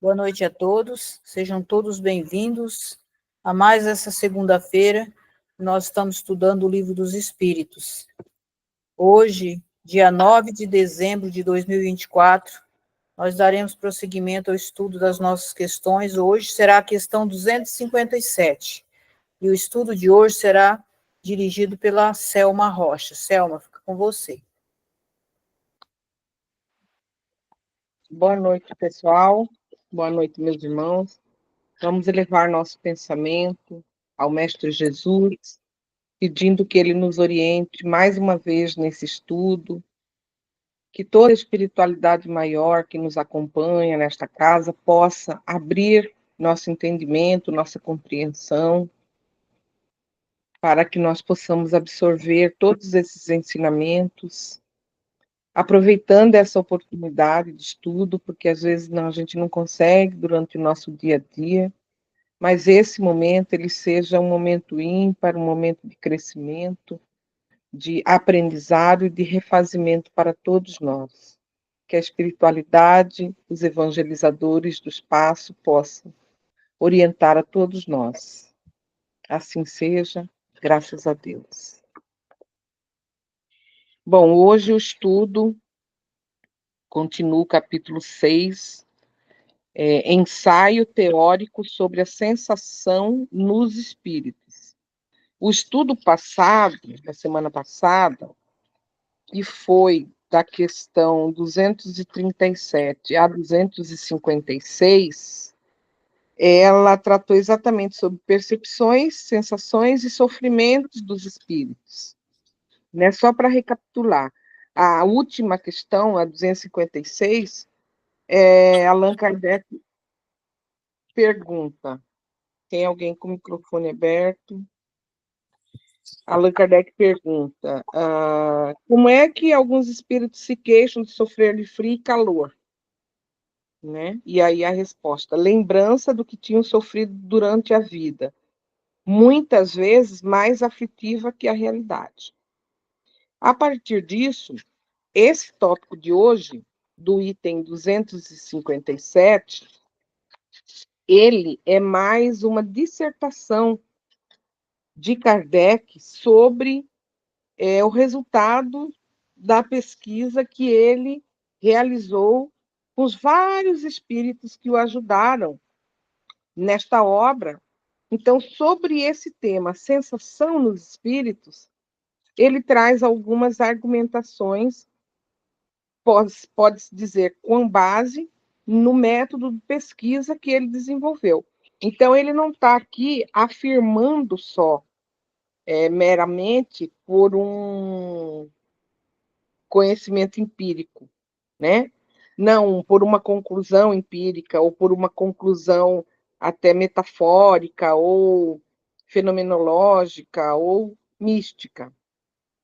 Boa noite a todos, sejam todos bem-vindos a mais essa segunda-feira. Nós estamos estudando o Livro dos Espíritos. Hoje, dia 9 de dezembro de 2024, nós daremos prosseguimento ao estudo das nossas questões. Hoje será a questão 257, e o estudo de hoje será dirigido pela Selma Rocha. Selma, fica com você. Boa noite, pessoal. Boa noite, meus irmãos. Vamos elevar nosso pensamento ao Mestre Jesus, pedindo que ele nos oriente mais uma vez nesse estudo, que toda a espiritualidade maior que nos acompanha nesta casa possa abrir nosso entendimento, nossa compreensão, para que nós possamos absorver todos esses ensinamentos, aproveitando essa oportunidade de estudo, porque às vezes a gente não consegue durante o nosso dia a dia, mas esse momento ele seja um momento ímpar, um momento de crescimento, de aprendizado e de refazimento para todos nós. Que a espiritualidade, os evangelizadores do espaço possam orientar a todos nós. Assim seja, graças a Deus. Bom, hoje o estudo continua o capítulo 6, ensaio teórico sobre a sensação nos espíritos. O estudo passado, da semana passada, que foi da questão 237 a 256, ela tratou exatamente sobre percepções, sensações e sofrimentos dos espíritos. Né? Só para recapitular, a última questão, a 256, Allan Kardec pergunta, tem alguém com o microfone aberto? Allan Kardec pergunta, como é que alguns espíritos se queixam de sofrer de frio e calor? Né? E aí a resposta, lembrança do que tinham sofrido durante a vida, muitas vezes mais aflitiva que a realidade. A partir disso, esse tópico de hoje, do item 257, ele é mais uma dissertação de Kardec sobre o resultado da pesquisa que ele realizou com os vários espíritos que o ajudaram nesta obra. Então, sobre esse tema, sensação nos espíritos, ele traz algumas argumentações, pode-se dizer, com base no método de pesquisa que ele desenvolveu. Então, ele não está aqui afirmando só meramente por um conhecimento empírico, né? Não por uma conclusão empírica ou por uma conclusão até metafórica ou fenomenológica ou mística,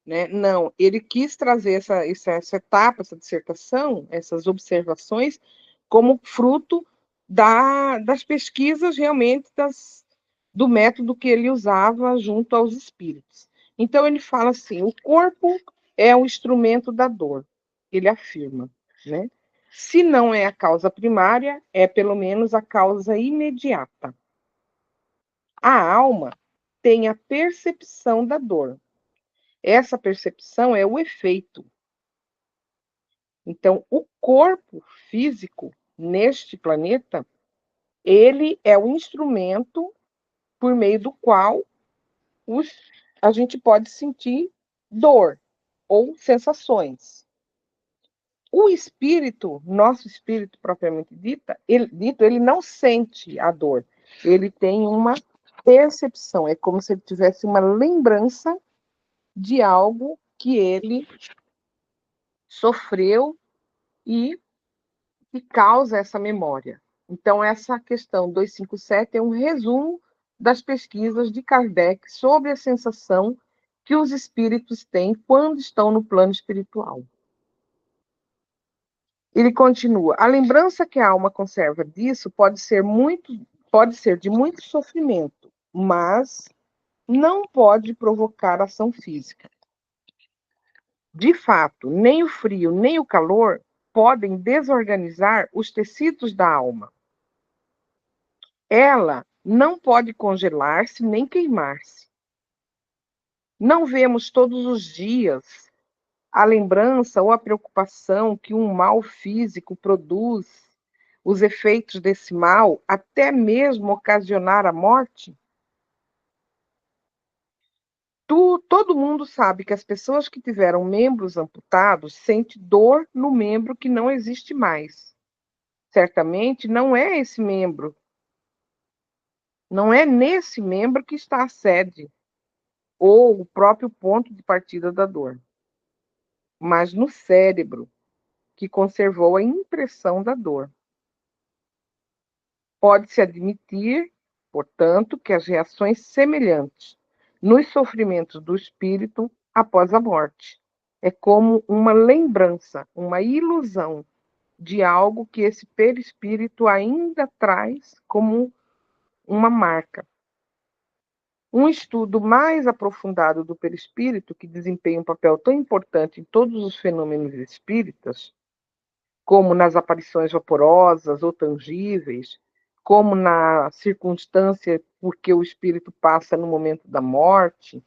né? Não, ele quis trazer essa etapa, essa dissertação, essas observações como fruto das pesquisas realmente do método que ele usava junto aos espíritos. Então ele fala assim, o corpo é o instrumento da dor, ele afirma, né? Se não é a causa primária, é pelo menos a causa imediata. A alma tem a percepção da dor. Essa percepção é o efeito. Então, o corpo físico neste planeta, ele é o instrumento por meio do qual a gente pode sentir dor ou sensações. O espírito, nosso espírito propriamente dito, ele não sente a dor. Ele tem uma percepção, é como se ele tivesse uma lembrança de algo que ele sofreu e que causa essa memória. Então, essa questão 257 é um resumo das pesquisas de Kardec sobre a sensação que os espíritos têm quando estão no plano espiritual. Ele continua, a lembrança que a alma conserva disso pode ser de muito sofrimento, mas não pode provocar ação física. De fato, nem o frio nem o calor podem desorganizar os tecidos da alma. ela não pode congelar-se nem queimar-se. Não vemos todos os dias a lembrança ou a preocupação que um mal físico produz, os efeitos desse mal, até mesmo ocasionar a morte? Todo mundo sabe que as pessoas que tiveram membros amputados sentem dor no membro que não existe mais. Certamente não é esse membro, não é nesse membro que está a sede ou o próprio ponto de partida da dor, mas no cérebro que conservou a impressão da dor. Pode-se admitir, portanto, que as reações semelhantes nos sofrimentos do espírito após a morte é como uma lembrança, uma ilusão de algo que esse perispírito ainda traz como uma marca. Um estudo mais aprofundado do perispírito, que desempenha um papel tão importante em todos os fenômenos espíritas, como nas aparições vaporosas ou tangíveis, como na circunstância porque o espírito passa no momento da morte,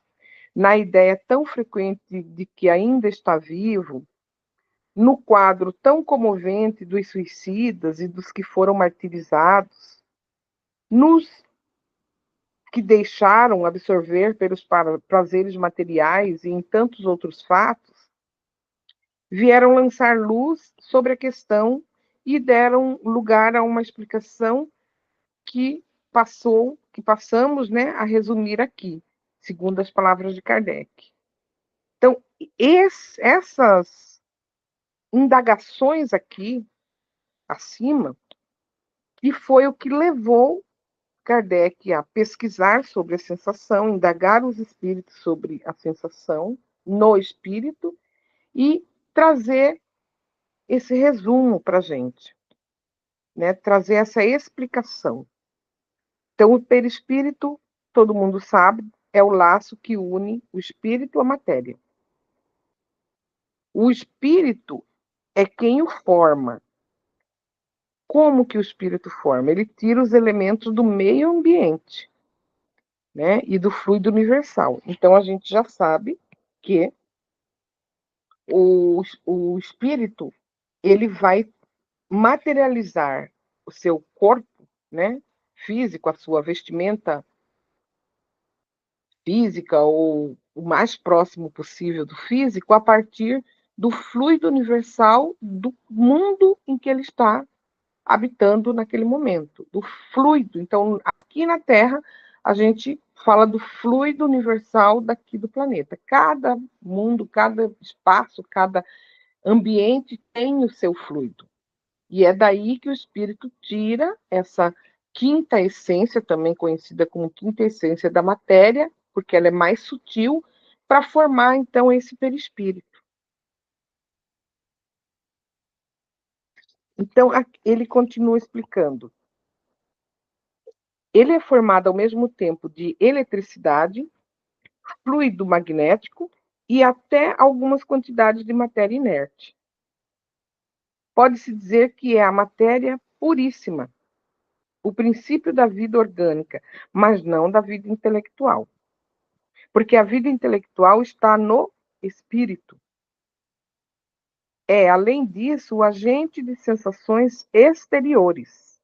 na ideia tão frequente de que ainda está vivo, no quadro tão comovente dos suicidas e dos que foram martirizados, nos que deixaram absorver pelos prazeres materiais e em tantos outros fatos, vieram lançar luz sobre a questão e deram lugar a uma explicação que passamos, né, a resumir aqui, segundo as palavras de Kardec. Então, essas indagações aqui, acima, que foi o que levou Kardec a pesquisar sobre a sensação, indagar os espíritos sobre a sensação no espírito e trazer esse resumo para a gente, né? Trazer essa explicação. Então, o perispírito, todo mundo sabe, é o laço que une o espírito à matéria. O espírito é quem o forma. Como que o espírito forma? Ele tira os elementos do meio ambiente, né, e do fluido universal. Então, a gente já sabe que o espírito ele vai materializar o seu corpo, né, físico, a sua vestimenta física ou o mais próximo possível do físico a partir do fluido universal do mundo em que ele está habitando naquele momento, do fluido. Então, aqui na Terra, a gente fala do fluido universal daqui do planeta. Cada mundo, cada espaço, cada ambiente tem o seu fluido. E é daí que o espírito tira essa quinta essência, também conhecida como quinta essência da matéria, porque ela é mais sutil, para formar, então, esse perispírito. Então, ele continua explicando. Ele é formado ao mesmo tempo de eletricidade, fluido magnético e até algumas quantidades de matéria inerte. Pode-se dizer que é a matéria puríssima, o princípio da vida orgânica, mas não da vida intelectual. Porque a vida intelectual está no espírito. É, além disso, o agente de sensações exteriores.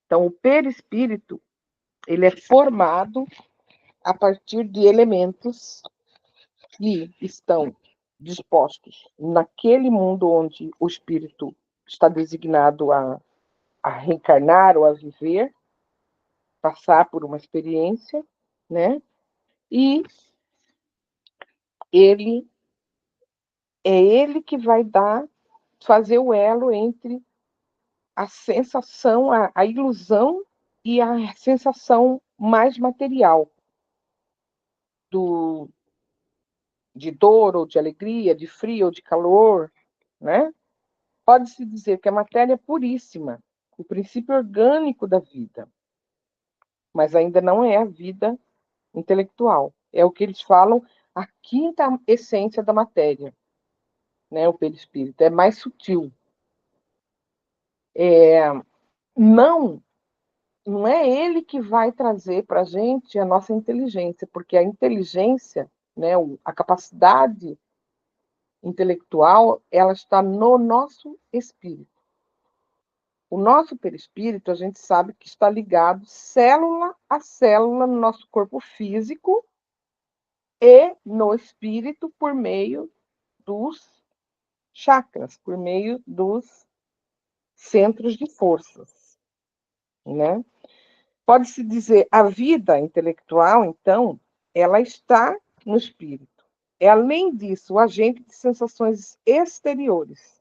Então, o perispírito, ele é formado a partir de elementos que estão dispostos naquele mundo onde o espírito está designado a reencarnar ou a viver, passar por uma experiência, né? E ele é ele que vai fazer o elo entre a sensação, a ilusão e a sensação mais material de dor ou de alegria, de frio ou de calor, né? Pode-se dizer que a matéria é puríssima, o princípio orgânico da vida, mas ainda não é a vida intelectual. É o que eles falam a quinta essência da matéria, né? O perispírito é mais sutil. Não não é ele que vai trazer para a gente a nossa inteligência, porque a inteligência, né, a capacidade intelectual, ela está no nosso espírito. O nosso perispírito, a gente sabe que está ligado célula a célula no nosso corpo físico e no espírito por meio dos chakras, por meio dos centros de forças, né? Pode-se dizer, a vida intelectual, então, ela está no espírito. É, além disso, o agente de sensações exteriores.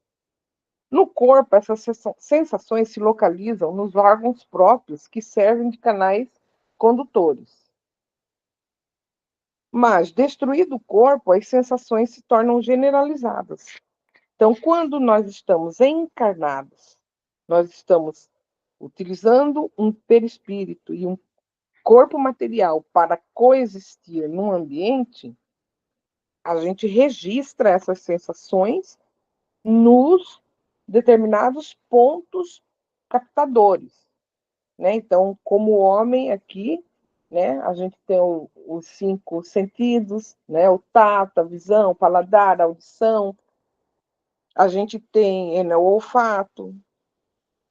No corpo, essas sensações se localizam nos órgãos próprios que servem de canais condutores. Mas, destruído o corpo, as sensações se tornam generalizadas. Então, quando nós estamos encarnados, nós estamos utilizando um perispírito e um corpo material para coexistir num ambiente, a gente registra essas sensações nos determinados pontos captadores, né? Então, como homem aqui, né, a gente tem os 5 sentidos, né, o tato, a visão, o paladar, a audição, a gente tem, né, o olfato,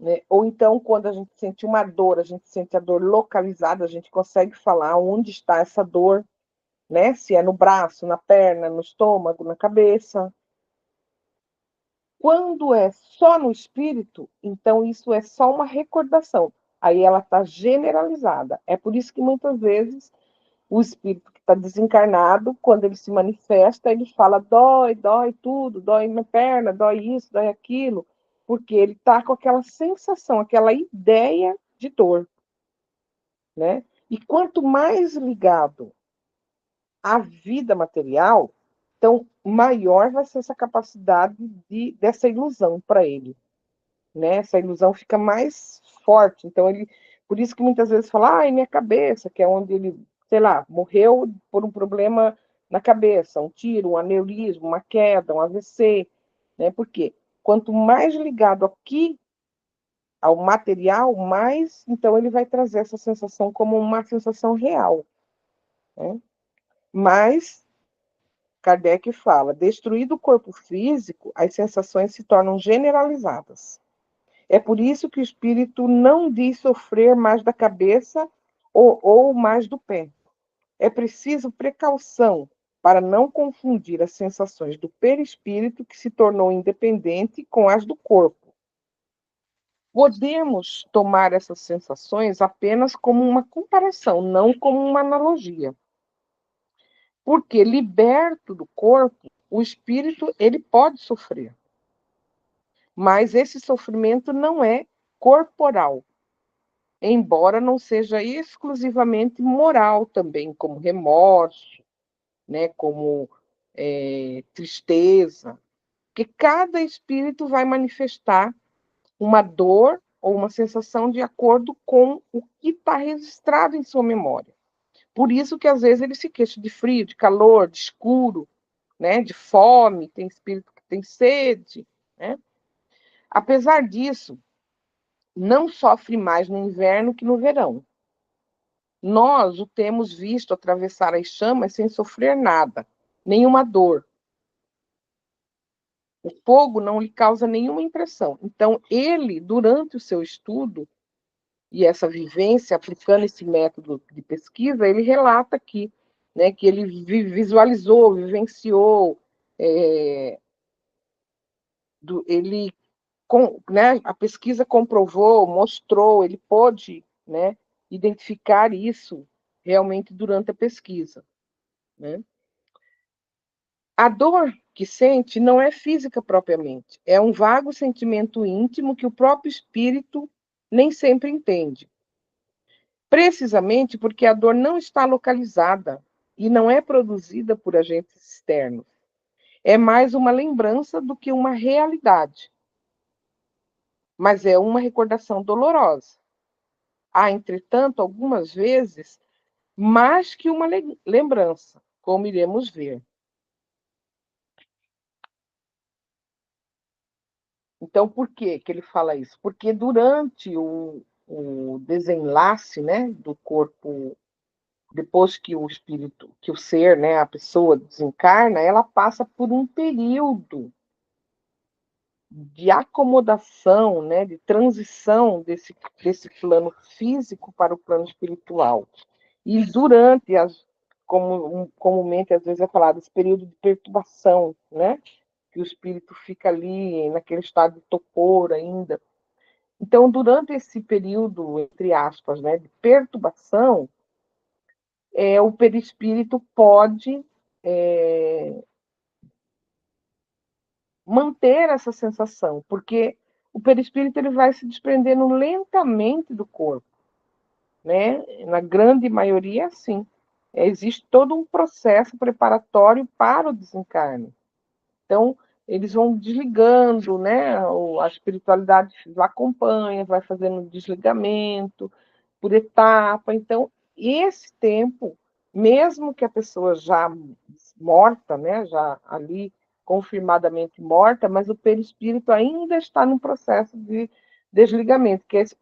né? Ou então, quando a gente sente uma dor, a gente sente a dor localizada, a gente consegue falar onde está essa dor, né? Se é no braço, na perna, no estômago, na cabeça. Quando é só no espírito, então isso é só uma recordação. Aí ela está generalizada. É por isso que muitas vezes o espírito que está desencarnado, quando ele se manifesta, ele fala: dói, dói tudo, dói minha perna, dói isso, dói aquilo, porque ele está com aquela sensação, aquela ideia de dor, né? E quanto mais ligado à vida material, então maior vai ser essa capacidade dessa ilusão para ele, né? Essa ilusão fica mais forte. Então ele, por isso que muitas vezes fala, ai, minha cabeça, que é onde ele, sei lá, morreu por um problema na cabeça, um tiro, um aneurisma, uma queda, um AVC, né? Porque quanto mais ligado aqui ao material, mais então ele vai trazer essa sensação como uma sensação real, né? Mas Kardec fala, destruído o corpo físico, as sensações se tornam generalizadas. É por isso que o espírito não diz sofrer mais da cabeça ou mais do pé. É preciso precaução para não confundir as sensações do perispírito, que se tornou independente, com as do corpo. Podemos tomar essas sensações apenas como uma comparação, não como uma analogia. Porque liberto do corpo, o espírito ele pode sofrer, mas esse sofrimento não é corporal, embora não seja exclusivamente moral também, como remorso, né, como tristeza, porque cada espírito vai manifestar uma dor ou uma sensação de acordo com o que está registrado em sua memória. Por isso que às vezes ele se queixa de frio, de calor, de escuro, né, de fome, tem espírito que tem sede, né? Apesar disso, não sofre mais no inverno que no verão. Nós o temos visto atravessar as chamas sem sofrer nada, nenhuma dor. O fogo não lhe causa nenhuma impressão. Então, ele, durante o seu estudo e essa vivência, aplicando esse método de pesquisa, ele relata aqui, né, que ele visualizou, vivenciou, ele, né, a pesquisa comprovou, mostrou, ele pôde, né, identificar isso realmente durante a pesquisa, né? A dor que sente não é física propriamente, é um vago sentimento íntimo que o próprio espírito nem sempre entende. Precisamente porque a dor não está localizada e não é produzida por agentes externos. É mais uma lembrança do que uma realidade. Mas é uma recordação dolorosa. Há, entretanto, algumas vezes, mais que uma lembrança, como iremos ver. Então, por que ele fala isso? Porque durante o desenlace, né, do corpo, depois que o espírito, que o ser, né, a pessoa desencarna, ela passa por um período de acomodação, né, de transição desse plano físico para o plano espiritual. E durante como comumente às vezes é falado, esse período de perturbação, né, que o espírito fica ali naquele estado de torpor ainda. Então, durante esse período, entre aspas, né, de perturbação, o perispírito pode manter essa sensação, porque o perispírito ele vai se desprendendo lentamente do corpo, né? Na grande maioria, sim. Existe todo um processo preparatório para o desencarne. Então, eles vão desligando, né? A espiritualidade acompanha, vai fazendo desligamento por etapa. Então, esse tempo, mesmo que a pessoa já morta, né? Já ali confirmadamente morta, mas o perispírito ainda está no processo de desligamento, que é esse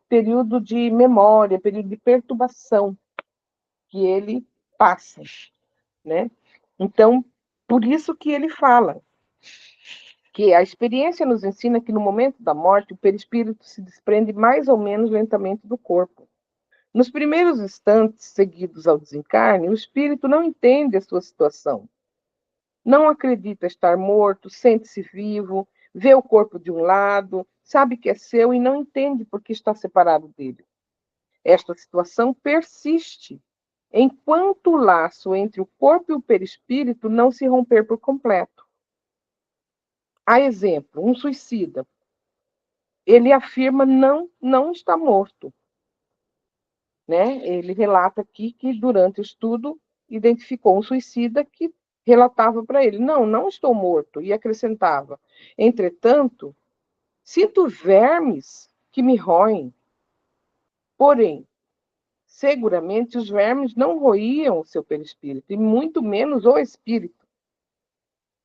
período de memória, período de perturbação que ele passa, né? Então, por isso que ele fala que a experiência nos ensina que no momento da morte o perispírito se desprende mais ou menos lentamente do corpo. Nos primeiros instantes seguidos ao desencarne, o espírito não entende a sua situação. Não acredita estar morto, sente-se vivo, vê o corpo de um lado, sabe que é seu e não entende por que está separado dele. Esta situação persiste enquanto o laço entre o corpo e o perispírito não se romper por completo. A exemplo, um suicida. Ele afirma não está morto. Né? Ele relata aqui que, durante o estudo, identificou um suicida que relatava para ele: não estou morto, e acrescentava: entretanto, sinto vermes que me roem. Porém, seguramente os vermes não roíam o seu perispírito, e muito menos o espírito.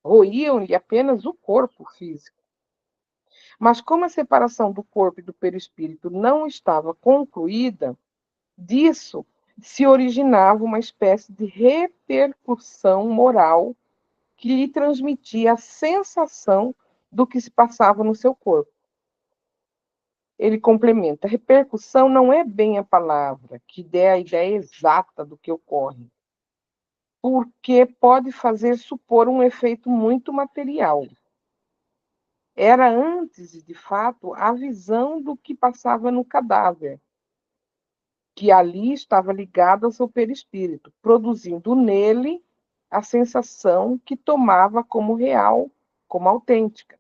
Roíam-lhe apenas o corpo físico. Mas como a separação do corpo e do perispírito não estava concluída, disso se originava uma espécie de repercussão moral que lhe transmitia a sensação do que se passava no seu corpo. Ele complementa: repercussão não é bem a palavra que dê a ideia exata do que ocorre, porque pode fazer supor um efeito muito material. Era antes, de fato, a visão do que passava no cadáver, que ali estava ligado ao seu perispírito, produzindo nele a sensação que tomava como real, como autêntica.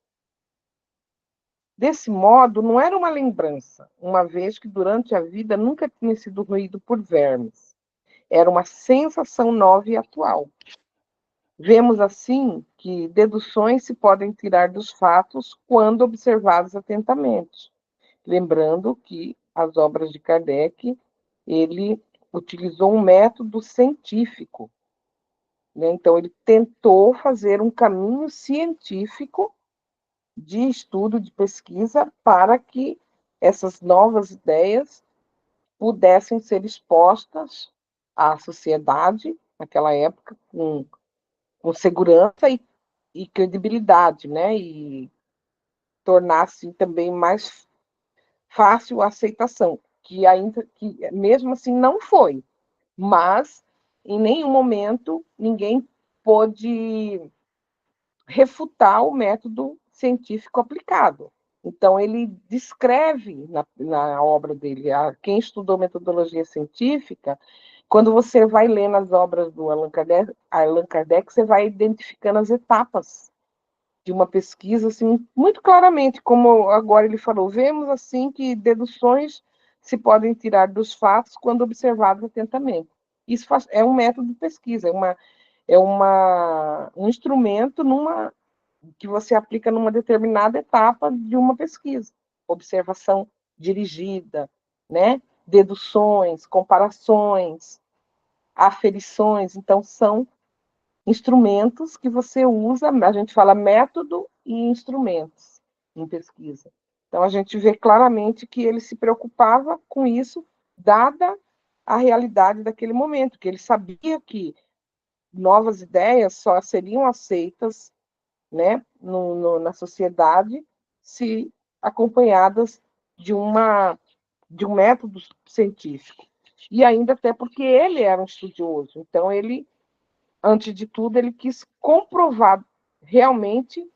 Desse modo, não era uma lembrança, uma vez que durante a vida nunca tinha sido roído por vermes. Era uma sensação nova e atual. Vemos, assim, que deduções se podem tirar dos fatos quando observados atentamente. Lembrando que as obras de Kardec, ele utilizou um método científico, né? Então, ele tentou fazer um caminho científico de estudo, de pesquisa, para que essas novas ideias pudessem ser expostas à sociedade, naquela época, com segurança e credibilidade, né? E tornasse também mais fácil a aceitação, que ainda que mesmo assim não foi, mas em nenhum momento ninguém pôde refutar o método científico aplicado. Então, ele descreve na obra dele, quem estudou metodologia científica, quando você vai lendo as obras do Allan Kardec, você vai identificando as etapas de uma pesquisa, assim, muito claramente, como agora ele falou, vemos, assim, que deduções se podem tirar dos fatos quando observados atentamente. Isso é um método de pesquisa, um instrumento que você aplica numa determinada etapa de uma pesquisa. Observação dirigida, né? Deduções, comparações, aferições. Então, são instrumentos que você usa, a gente fala método e instrumentos em pesquisa. Então, a gente vê claramente que ele se preocupava com isso, dada a realidade daquele momento, que ele sabia que novas ideias só seriam aceitas, né, na sociedade se acompanhadas de um método científico. E ainda até porque ele era um estudioso. Então, ele, antes de tudo, ele quis comprovar realmente,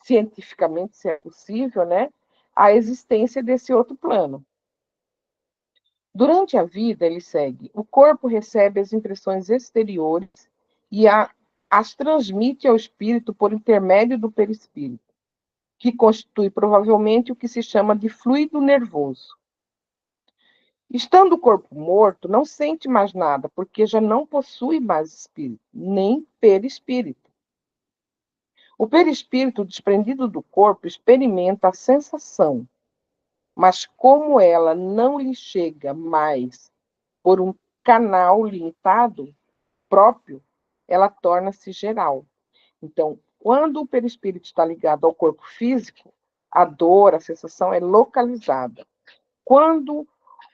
cientificamente, se é possível, né, a existência desse outro plano. Durante a vida, ele segue, o corpo recebe as impressões exteriores e as transmite ao espírito por intermédio do perispírito, que constitui provavelmente o que se chama de fluido nervoso. Estando o corpo morto, não sente mais nada, porque já não possui mais espírito, nem perispírito. O perispírito, desprendido do corpo, experimenta a sensação, mas como ela não lhe chega mais por um canal limitado próprio, ela torna-se geral. Então, quando o perispírito está ligado ao corpo físico, a dor, a sensação é localizada. Quando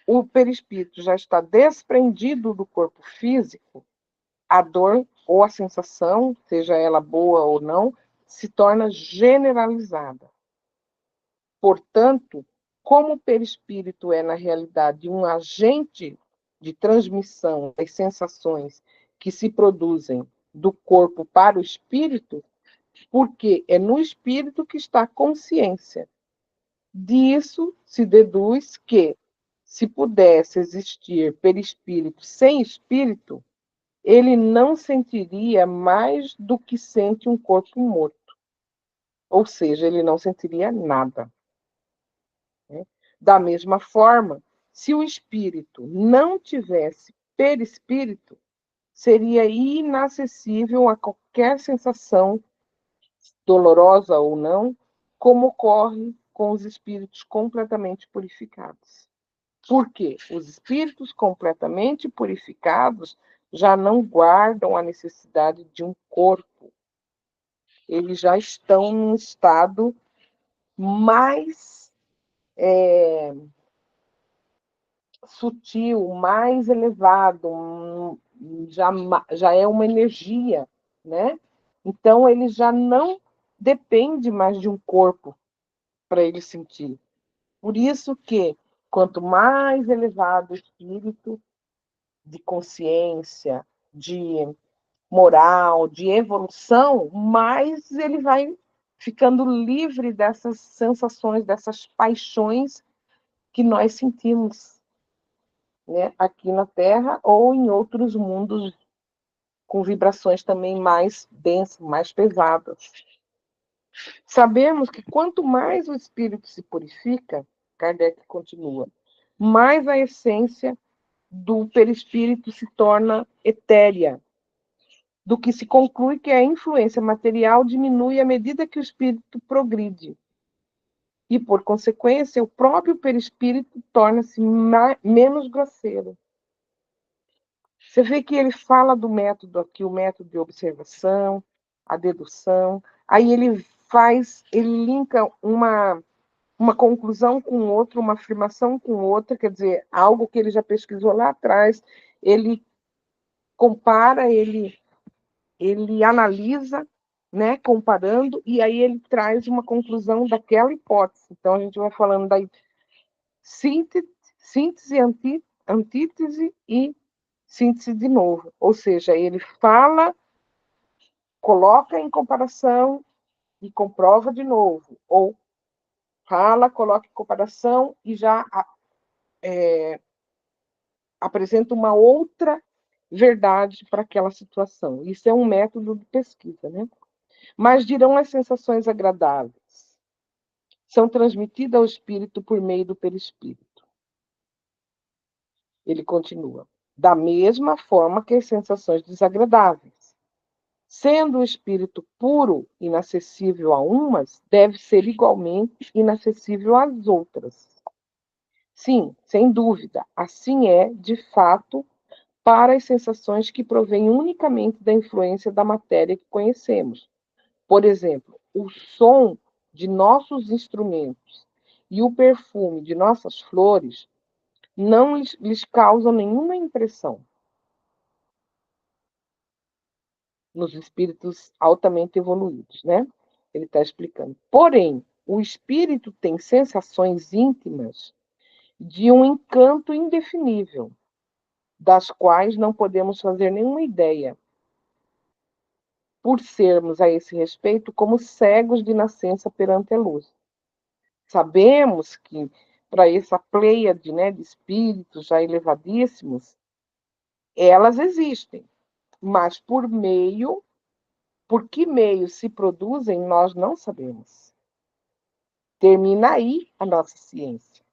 o perispírito já está desprendido do corpo físico, a dor ou a sensação, seja ela boa ou não, se torna generalizada. Portanto, como o perispírito é, na realidade, um agente de transmissão das sensações que se produzem do corpo para o espírito, porque é no espírito que está a consciência. Disso se deduz que, se pudesse existir perispírito sem espírito, ele não sentiria mais do que sente um corpo morto. Ou seja, ele não sentiria nada. Né? Da mesma forma, se o espírito não tivesse perispírito, seria inacessível a qualquer sensação, dolorosa ou não, como ocorre com os espíritos completamente purificados. Porque os espíritos completamente purificados já não guardam a necessidade de um corpo. Eles já estão num estado mais sutil, mais elevado, já é uma energia, né? Então, ele já não depende mais de um corpo para ele sentir. Por isso que, quanto mais elevado o espírito de consciência, de moral, de evolução, mais ele vai ficando livre dessas sensações, dessas paixões que nós sentimos, né, aqui na Terra ou em outros mundos com vibrações também mais densas, mais pesadas. Sabemos que quanto mais o espírito se purifica, Kardec continua, mais a essência do perispírito se torna etérea, do que se conclui que a influência material diminui à medida que o espírito progride. E, por consequência, o próprio perispírito torna-se menos grosseiro. Você vê que ele fala do método aqui, o método de observação, a dedução, aí ele linka uma conclusão com outra, uma afirmação com outra, quer dizer, algo que ele já pesquisou lá atrás, ele compara, ele analisa, né, comparando, e aí ele traz uma conclusão daquela hipótese. Então, a gente vai falando da síntese, antítese e síntese de novo. Ou seja, ele fala, coloca em comparação e comprova de novo. Ou fala, coloca em comparação e já apresenta uma outra verdade para aquela situação. Isso é um método de pesquisa, né? Mas dirão as sensações agradáveis. São transmitidas ao espírito por meio do perispírito. Ele continua. Da mesma forma que as sensações desagradáveis. Sendo o espírito puro, inacessível a umas, deve ser igualmente inacessível às outras. Sim, sem dúvida, assim é, de fato, para as sensações que provêm unicamente da influência da matéria que conhecemos. Por exemplo, o som de nossos instrumentos e o perfume de nossas flores não lhes causam nenhuma impressão nos espíritos altamente evoluídos, né? Ele está explicando. Porém, o espírito tem sensações íntimas de um encanto indefinível, das quais não podemos fazer nenhuma ideia, por sermos, a esse respeito, como cegos de nascença perante a luz. Sabemos que, para essa pleiade, né, de espíritos já elevadíssimos, elas existem, mas por que meio se produzem, nós não sabemos. Termina aí a nossa ciência.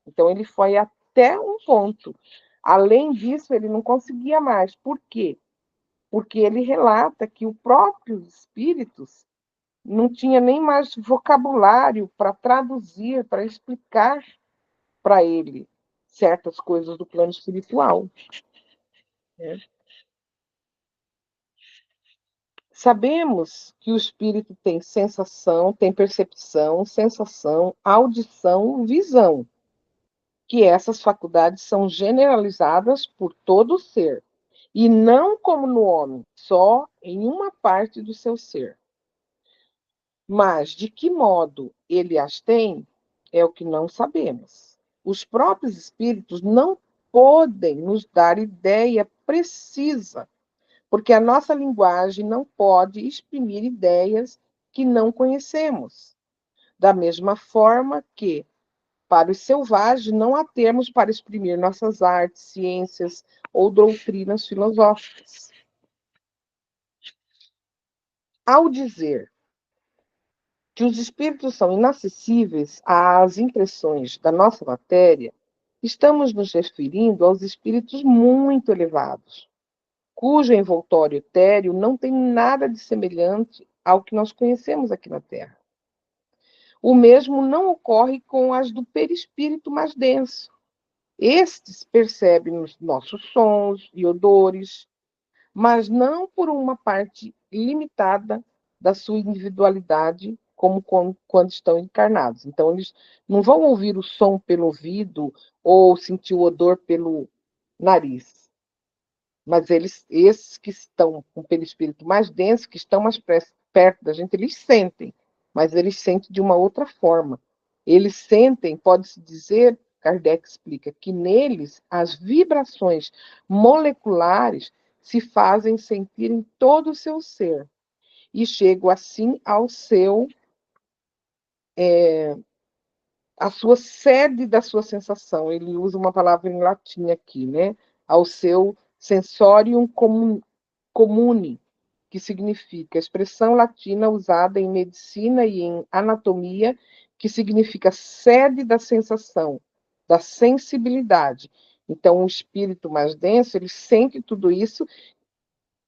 Então, ele foi até um ponto. Além disso, ele não conseguia mais. Por quê? Porque ele relata que os próprios espíritos não tinha nem mais vocabulário para traduzir, para explicar para ele certas coisas do plano espiritual. Né? Sabemos que o espírito tem sensação, tem percepção, sensação, audição, visão, que essas faculdades são generalizadas por todo o ser, e não como no homem, só em uma parte do seu ser. Mas de que modo ele as tem é o que não sabemos. Os próprios espíritos não podem nos dar ideia precisa, porque a nossa linguagem não pode exprimir ideias que não conhecemos. Da mesma forma que, para os selvagens, não há termos para exprimir nossas artes, ciências ou doutrinas filosóficas. Ao dizer que os espíritos são inacessíveis às impressões da nossa matéria, estamos nos referindo aos espíritos muito elevados, cujo envoltório etéreo não tem nada de semelhante ao que nós conhecemos aqui na Terra. O mesmo não ocorre com as do perispírito mais denso. Estes percebem os nossos sons e odores, mas não por uma parte limitada da sua individualidade, como quando estão encarnados. Então, eles não vão ouvir o som pelo ouvido ou sentir o odor pelo nariz. Mas esses que estão com o perispírito mais denso, que estão mais perto da gente, eles sentem, mas eles sentem de uma outra forma. Eles sentem, pode-se dizer, Kardec explica, que neles as vibrações moleculares se fazem sentir em todo o seu ser e chegam assim ao seu a sua sede da sua sensação. Ele usa uma palavra em latim aqui, né? Ao seu sensorium comune, que significa expressão latina usada em medicina e em anatomia, que significa sede da sensação, da sensibilidade. Então, o espírito mais denso, ele sente tudo isso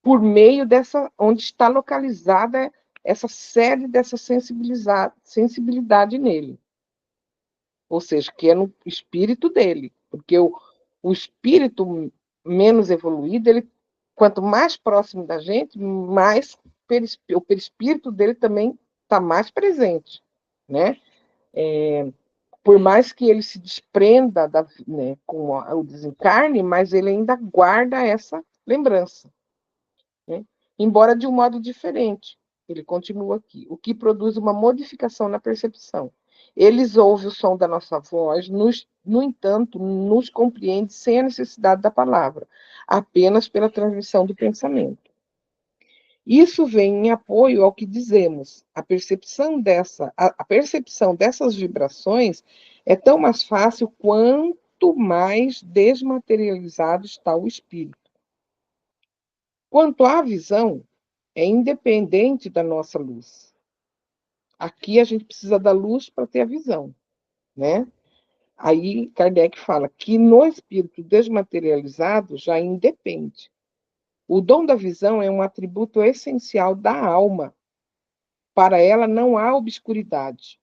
por meio dessa, onde está localizada essa sede dessa sensibilidade nele. Ou seja, que é no espírito dele. Porque o espírito menos evoluído, ele, quanto mais próximo da gente, mais o perispírito dele também está mais presente. Né? Por mais que ele se desprenda né, com o desencarne, mas ele ainda guarda essa lembrança. Né? Embora de um modo diferente. Ele continua aqui. O que produz uma modificação na percepção. Eles ouvem o som da nossa voz, no entanto, nos compreende sem a necessidade da palavra, apenas pela transmissão do pensamento. Isso vem em apoio ao que dizemos. A percepção dessas vibrações é tão mais fácil quanto mais desmaterializado está o espírito. Quanto à visão, é independente da nossa luz. Aqui a gente precisa da luz para ter a visão, né? Aí Kardec fala que no espírito desmaterializado já independe. O dom da visão é um atributo essencial da alma. Para ela não há obscuridade,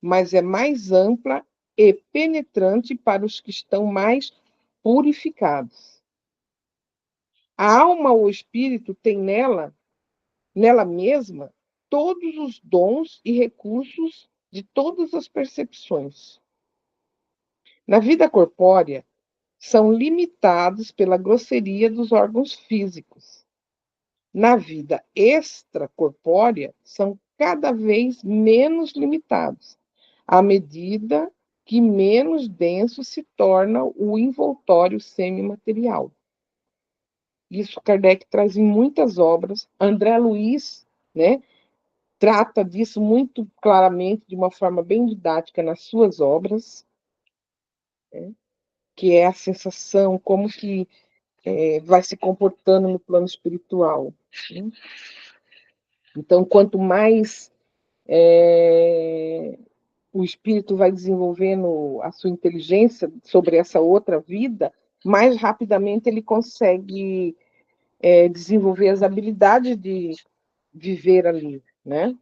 mas é mais ampla e penetrante para os que estão mais purificados. A alma ou espírito tem nela mesma, todos os dons e recursos de todas as percepções. Na vida corpórea, são limitados pela grosseria dos órgãos físicos. Na vida extracorpórea, são cada vez menos limitados, à medida que menos denso se torna o envoltório semimaterial. Isso Kardec traz em muitas obras. André Luiz, né, trata disso muito claramente, de uma forma bem didática nas suas obras, né, que é a sensação, como que vai se comportando no plano espiritual. Né? Então, quanto mais o espírito vai desenvolvendo a sua inteligência sobre essa outra vida, mais rapidamente ele consegue desenvolver as habilidades de viver ali, né?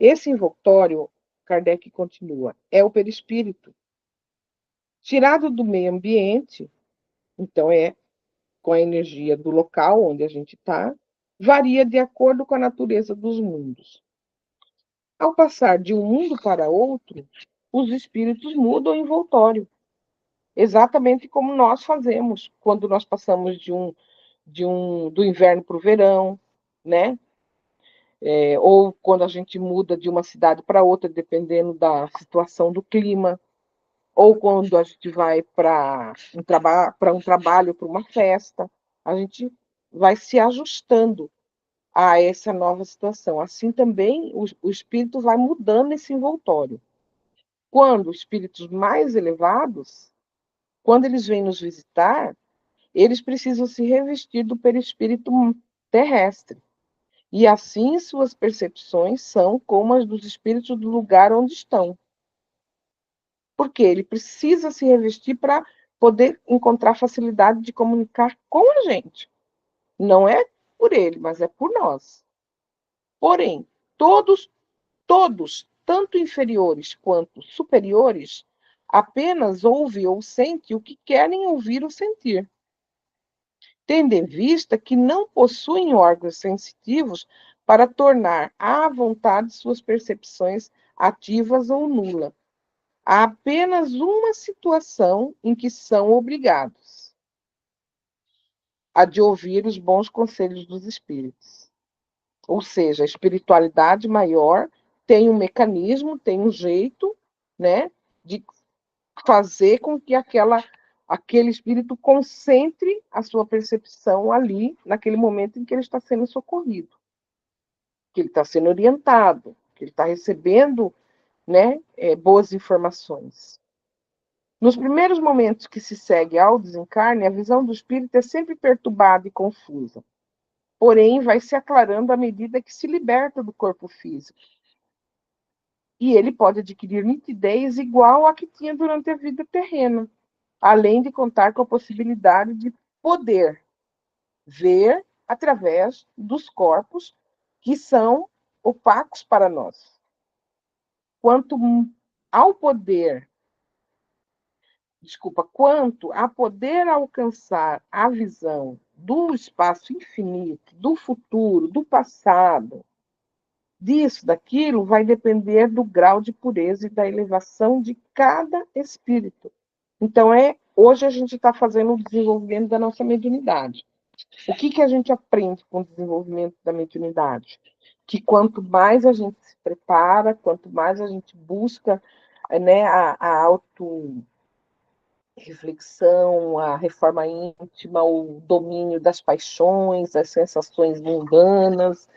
Esse envoltório, Kardec continua, é o perispírito. Tirado do meio ambiente, então com a energia do local onde a gente está, varia de acordo com a natureza dos mundos. Ao passar de um mundo para outro, os espíritos mudam o envoltório, exatamente como nós fazemos quando nós passamos do inverno para o verão, né? Ou quando a gente muda de uma cidade para outra, dependendo da situação do clima, ou quando a gente vai para um trabalho, para uma festa, a gente vai se ajustando a essa nova situação. Assim também o espírito vai mudando esse envoltório. Quando espíritos mais elevados, quando eles vêm nos visitar, eles precisam se revestir do perispírito terrestre. E assim suas percepções são como as dos espíritos do lugar onde estão. Porque ele precisa se revestir para poder encontrar facilidade de comunicar com a gente. Não é por ele, mas é por nós. Porém, todos, tanto inferiores quanto superiores, apenas ouvem ou sentem o que querem ouvir ou sentir, tendo em vista que não possuem órgãos sensitivos para tornar à vontade suas percepções ativas ou nulas. Há apenas uma situação em que são obrigados a de ouvir os bons conselhos dos espíritos. Ou seja, a espiritualidade maior tem um mecanismo, tem um jeito, né, de fazer com que aquele espírito concentre a sua percepção ali, naquele momento em que ele está sendo socorrido, que ele está sendo orientado, que ele está recebendo, né, boas informações. Nos primeiros momentos que se segue ao desencarne, a visão do espírito é sempre perturbada e confusa. Porém, vai se aclarando à medida que se liberta do corpo físico. E ele pode adquirir nitidez igual à que tinha durante a vida terrena, além de contar com a possibilidade de poder ver através dos corpos que são opacos para nós. Quanto a poder alcançar a visão do espaço infinito, do futuro, do passado, disso, daquilo, vai depender do grau de pureza e da elevação de cada espírito. Então, hoje a gente está fazendo o desenvolvimento da nossa mediunidade. O que a gente aprende com o desenvolvimento da mediunidade? Que quanto mais a gente se prepara, quanto mais a gente busca, né, a auto-reflexão, a reforma íntima, o domínio das paixões, das sensações mundanas,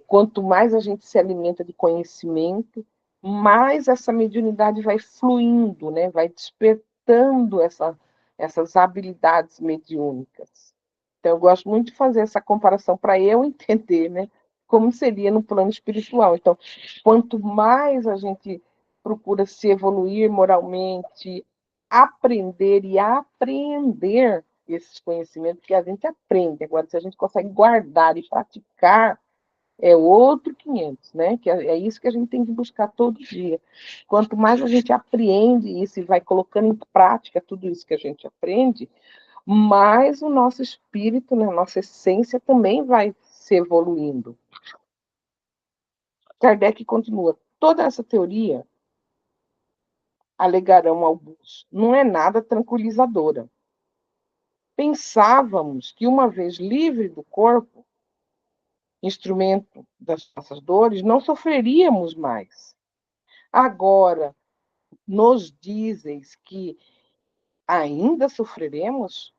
quanto mais a gente se alimenta de conhecimento, mais essa mediunidade vai fluindo, né? Vai despertando essas habilidades mediúnicas. Então, eu gosto muito de fazer essa comparação para eu entender, né? Como seria no plano espiritual. Então, quanto mais a gente procura se evoluir moralmente, aprender e apreender esses conhecimentos que a gente aprende. Agora, se a gente consegue guardar e praticar, é outro 500, né? Que é isso que a gente tem que buscar todo dia. Quanto mais a gente aprende isso e vai colocando em prática tudo isso que a gente aprende, mais o nosso espírito, né, a nossa essência também vai se evoluindo. Kardec continua, toda essa teoria, alegarão alguns, não é nada tranquilizadora. Pensávamos que, uma vez livre do corpo, instrumento das nossas dores, não sofreríamos mais. Agora, nos dizeis que ainda sofreremos?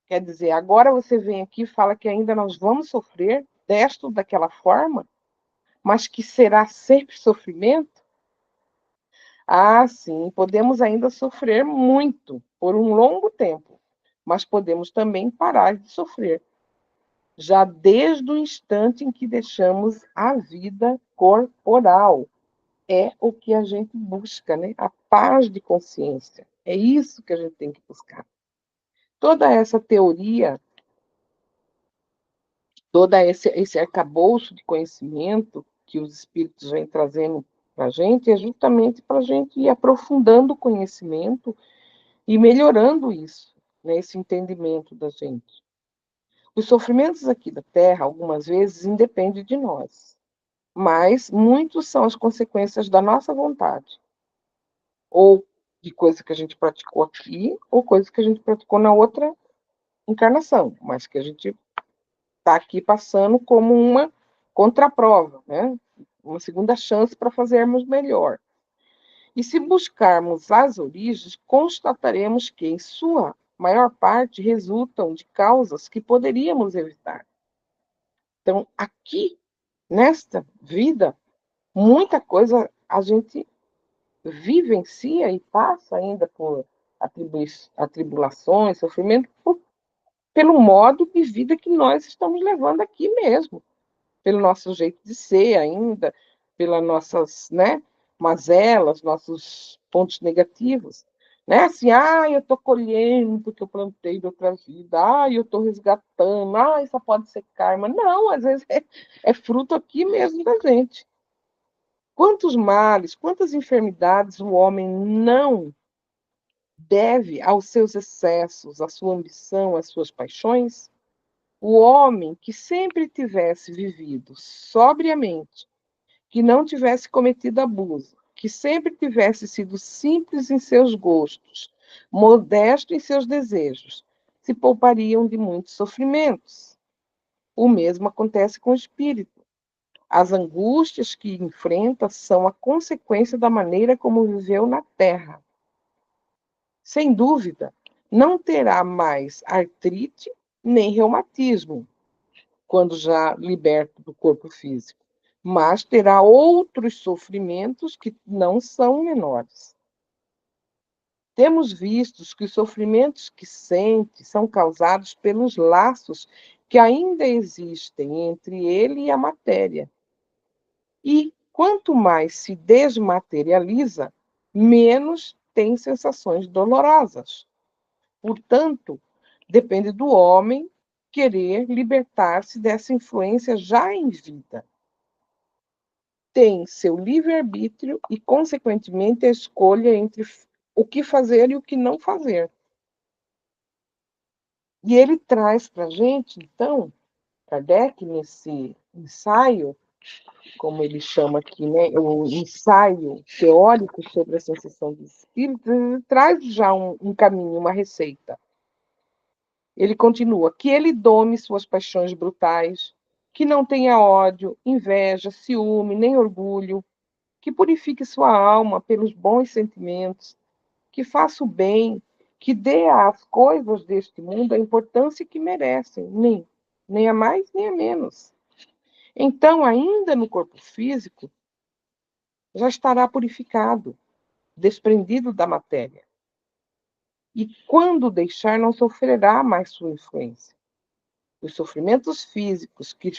Quer dizer, agora você vem aqui e fala que ainda nós vamos sofrer desta ou daquela forma, mas que será sempre sofrimento? Ah, sim, podemos ainda sofrer muito por um longo tempo, mas podemos também parar de sofrer, já desde o instante em que deixamos a vida corporal. É o que a gente busca, né? A paz de consciência. É isso que a gente tem que buscar. Toda essa teoria, todo esse arcabouço de conhecimento que os espíritos vêm trazendo para a gente, é justamente para a gente ir aprofundando o conhecimento e melhorando isso, né, esse entendimento da gente. Os sofrimentos aqui da Terra, algumas vezes, independem de nós, mas muitos são as consequências da nossa vontade, ou de coisa que a gente praticou aqui, ou coisa que a gente praticou na outra encarnação, mas que a gente está aqui passando como uma contraprova, né? Uma segunda chance para fazermos melhor. E se buscarmos as origens, constataremos que, em sua maior parte, resultam de causas que poderíamos evitar. Então, aqui, nesta vida, muita coisa a gente vivencia e passa ainda por atribulações, sofrimento, pelo modo de vida que nós estamos levando aqui mesmo, pelo nosso jeito de ser ainda, pelas nossas, né, mazelas, nossos pontos negativos. Né? Assim, eu estou colhendo porque eu plantei de outra vida, eu estou resgatando, isso pode ser karma. Não, às vezes é fruto aqui mesmo da gente. Quantos males, quantas enfermidades o homem não deve aos seus excessos, à sua ambição, às suas paixões? O homem que sempre tivesse vivido sobriamente, que não tivesse cometido abuso, que sempre tivesse sido simples em seus gostos, modesto em seus desejos, se poupariam de muitos sofrimentos. O mesmo acontece com o espírito. As angústias que enfrenta são a consequência da maneira como viveu na Terra. Sem dúvida, não terá mais artrite nem reumatismo, quando já liberto do corpo físico, mas terá outros sofrimentos que não são menores. Temos visto que os sofrimentos que sente são causados pelos laços que ainda existem entre ele e a matéria. E quanto mais se desmaterializa, menos tem sensações dolorosas. Portanto, depende do homem querer libertar-se dessa influência já em vida. Tem seu livre-arbítrio e, consequentemente, a escolha entre o que fazer e o que não fazer. E ele traz para a gente, então, Kardec, nesse ensaio, como ele chama aqui, né, o ensaio teórico sobre a sensação do espírito, ele traz já um caminho, uma receita. Ele continua, que ele dome suas paixões brutais, que não tenha ódio, inveja, ciúme, nem orgulho, que purifique sua alma pelos bons sentimentos, que faça o bem, que dê às coisas deste mundo a importância que merecem, nem a mais, nem a menos. Então, ainda no corpo físico, já estará purificado, desprendido da matéria. E quando deixar, não sofrerá mais sua influência. Os sofrimentos físicos que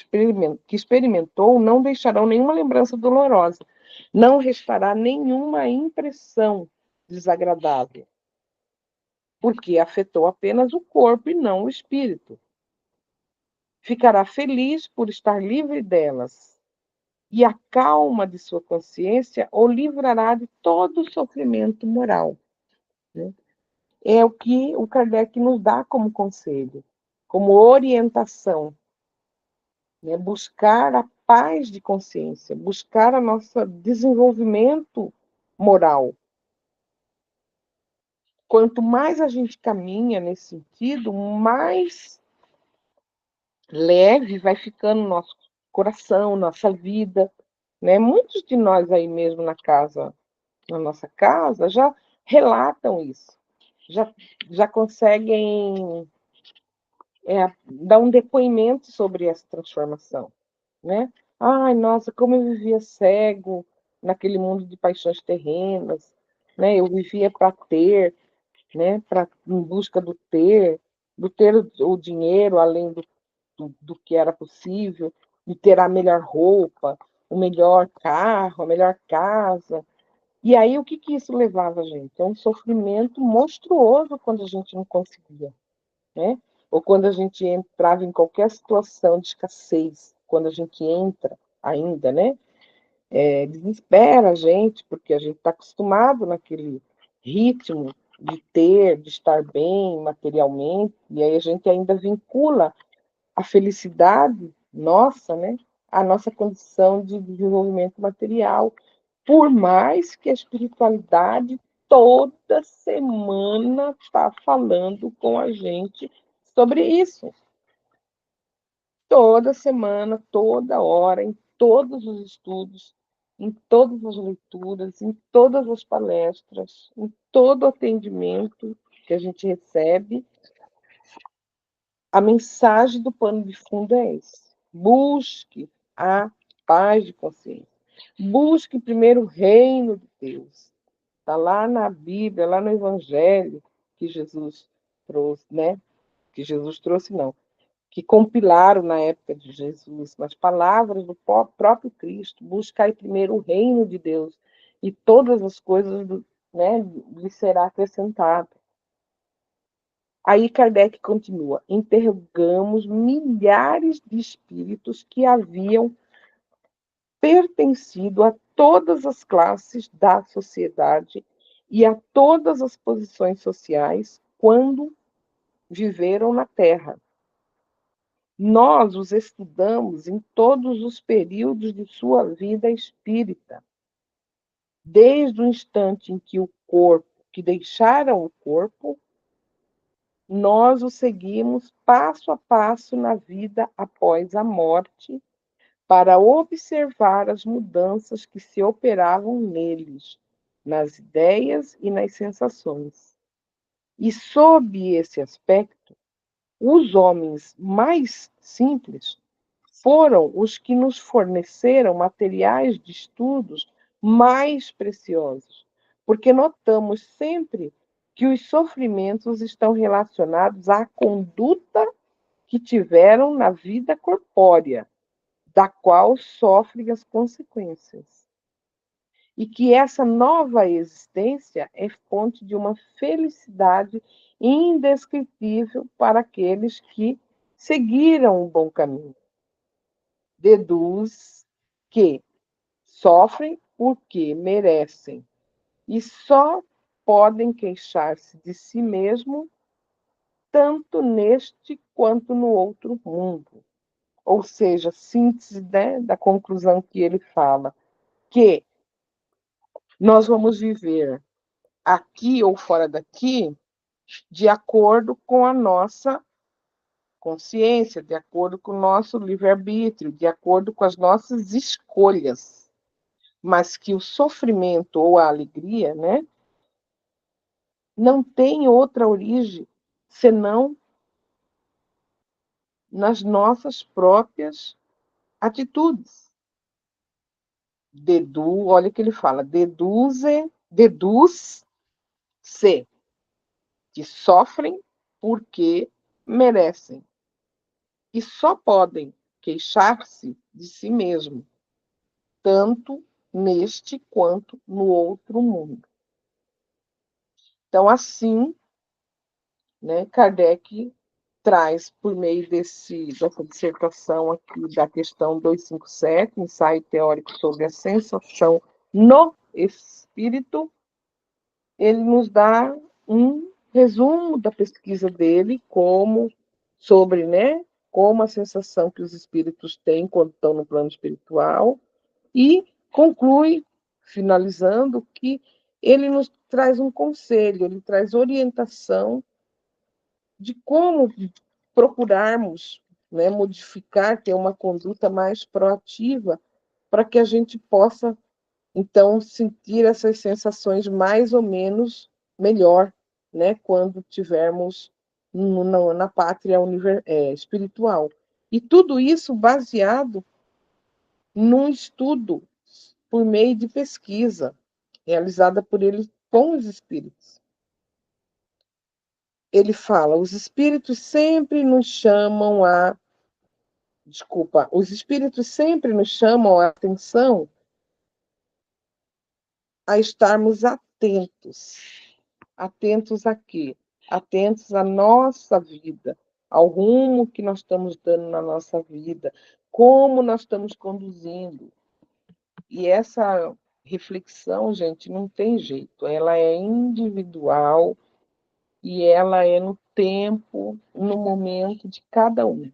experimentou não deixarão nenhuma lembrança dolorosa, não restará nenhuma impressão desagradável, porque afetou apenas o corpo e não o espírito. Ficará feliz por estar livre delas, e a calma de sua consciência o livrará de todo o sofrimento moral. Né? É o que o Kardec nos dá como conselho, como orientação, né? Buscar a paz de consciência, buscar a nosso desenvolvimento moral. Quanto mais a gente caminha nesse sentido, mais leve vai ficando nosso coração, nossa vida, né? Muitos de nós aí mesmo na nossa casa, já relatam isso, já conseguem dar um depoimento sobre essa transformação, né? Ai, nossa, como eu vivia cego naquele mundo de paixões terrenas, né? Eu vivia para ter, né? Em busca do ter o dinheiro além do que era possível, de ter a melhor roupa, o melhor carro, a melhor casa. E aí, o que isso levava a gente? É um sofrimento monstruoso quando a gente não conseguia, né? Ou quando a gente entrava em qualquer situação de escassez, quando a gente entra ainda, né? Desespera a gente, porque a gente está acostumado naquele ritmo de ter, de estar bem materialmente, e aí a gente ainda vincula a felicidade nossa, né, à nossa condição de desenvolvimento material, por mais que a espiritualidade toda semana está falando com a gente sobre isso. Toda semana, toda hora, em todos os estudos, em todas as leituras, em todas as palestras, em todo atendimento que a gente recebe, a mensagem do pano de fundo é esse. Busque a paz de consciência. Busque primeiro o reino de Deus. Está lá na Bíblia, lá no Evangelho que Jesus trouxe, né? Que Jesus trouxe, não. Que compilaram na época de Jesus, nas palavras do próprio Cristo. Buscai primeiro o reino de Deus e todas as coisas, né, lhe será acrescentado. Aí Kardec continua: interrogamos milhares de espíritos que haviam pertencido a todas as classes da sociedade e a todas as posições sociais quando viveram na Terra. Nós os estudamos em todos os períodos de sua vida espírita, desde o instante em que deixaram o corpo, nós o seguimos passo a passo na vida após a morte, para observar as mudanças que se operavam neles, nas ideias e nas sensações. E, sob esse aspecto, os homens mais simples foram os que nos forneceram materiais de estudos mais preciosos, porque notamos sempre que os sofrimentos estão relacionados à conduta que tiveram na vida corpórea, da qual sofrem as consequências. E que essa nova existência é fonte de uma felicidade indescritível para aqueles que seguiram o bom caminho. Deduz que sofrem porque merecem e só podem queixar-se de si mesmo tanto neste quanto no outro mundo. Ou seja, síntese, né, da conclusão que ele fala, que nós vamos viver aqui ou fora daqui de acordo com a nossa consciência, de acordo com o nosso livre-arbítrio, de acordo com as nossas escolhas. Mas que o sofrimento ou a alegria, né, não tem outra origem senão nas nossas próprias atitudes. Olha o que ele fala, deduz-se que sofrem porque merecem e só podem queixar-se de si mesmo, tanto neste quanto no outro mundo. Então, assim, né, Kardec traz, por meio dessa dissertação aqui da questão 257, ensaio teórico sobre a sensação no espírito, ele nos dá um resumo da pesquisa dele, sobre, né, como a sensação que os espíritos têm quando estão no plano espiritual, e conclui, finalizando, que ele nos traz um conselho, ele traz orientação de como procurarmos, né, modificar, ter uma conduta mais proativa, para que a gente possa, então, sentir essas sensações mais ou menos melhor, né, quando tivermos na pátria espiritual. E tudo isso baseado num estudo por meio de pesquisa realizada por ele com os espíritos. Ele fala: os espíritos sempre nos chamam a. Desculpa, os espíritos sempre nos chamam a atenção a estarmos atentos. Atentos a quê? Atentos à nossa vida, ao rumo que nós estamos dando na nossa vida, como nós estamos conduzindo. E essa reflexão, gente, não tem jeito, ela é individual e ela é no tempo, no momento de cada um.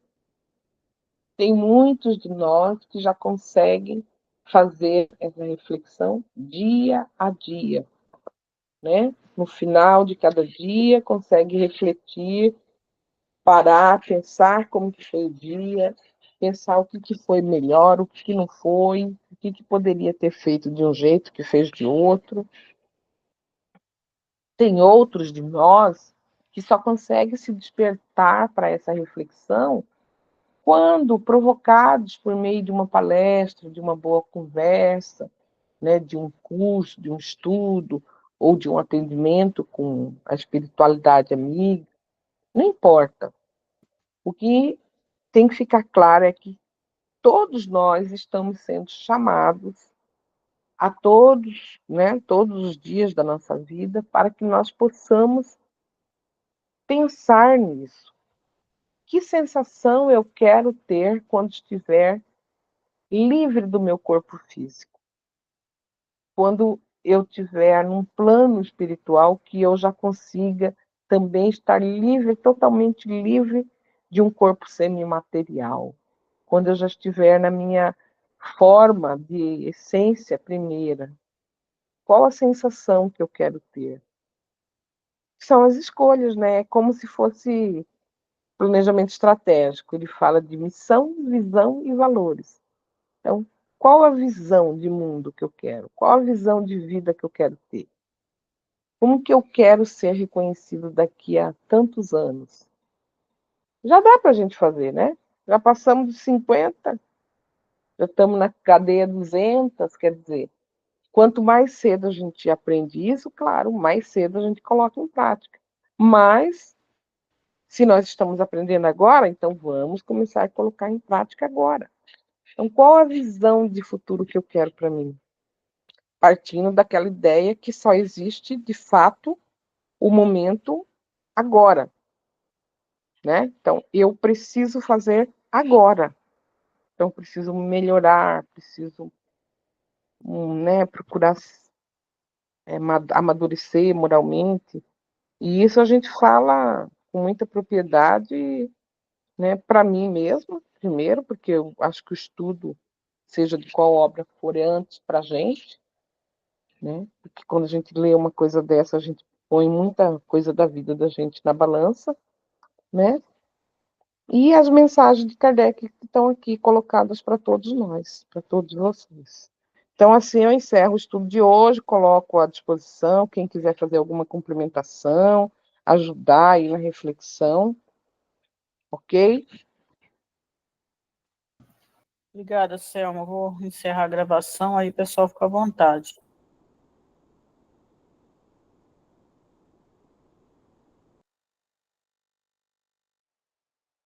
Tem muitos de nós que já conseguem fazer essa reflexão dia a dia, né? No final de cada dia, consegue refletir, parar, pensar como que foi o dia, pensar o que foi melhor, o que não foi, o que poderia ter feito de um jeito que fez de outro. Tem outros de nós que só conseguem se despertar para essa reflexão quando provocados por meio de uma palestra, de uma boa conversa, né, de um curso, de um estudo, ou de um atendimento com a espiritualidade amiga, não importa. O que tem que ficar claro é que todos nós estamos sendo chamados a todos, né, todos os dias da nossa vida, para que nós possamos pensar nisso. Que sensação eu quero ter quando estiver livre do meu corpo físico? Quando eu estiver num plano espiritual que eu já consiga também estar livre, totalmente livre de um corpo semimaterial. Quando eu já estiver na minha forma de essência primeira, qual a sensação que eu quero ter? São as escolhas, né? É como se fosse planejamento estratégico. Ele fala de missão, visão e valores. Então, qual a visão de mundo que eu quero? Qual a visão de vida que eu quero ter? Como que eu quero ser reconhecido daqui a tantos anos? Já dá para a gente fazer, né? Já passamos dos 50, já estamos na cadeia 200, quer dizer, quanto mais cedo a gente aprende isso, claro, mais cedo a gente coloca em prática. Mas, se nós estamos aprendendo agora, então vamos começar a colocar em prática agora. Então, qual a visão de futuro que eu quero para mim? Partindo daquela ideia que só existe, de fato, o momento agora, né? Então, eu preciso fazer agora. Então, preciso melhorar, preciso, né, procurar amadurecer moralmente. E isso a gente fala com muita propriedade, né, para mim mesma, primeiro, porque eu acho que o estudo, seja de qual obra for, é antes para a gente, né? Porque quando a gente lê uma coisa dessa, a gente põe muita coisa da vida da gente na balança, né? E as mensagens de Kardec que estão aqui colocadas para todos nós, para todos vocês. Então, assim, eu encerro o estudo de hoje, coloco à disposição, quem quiser fazer alguma complementação, ajudar aí na reflexão, ok? Obrigada, Selma. Vou encerrar a gravação, aí o pessoal fica à vontade.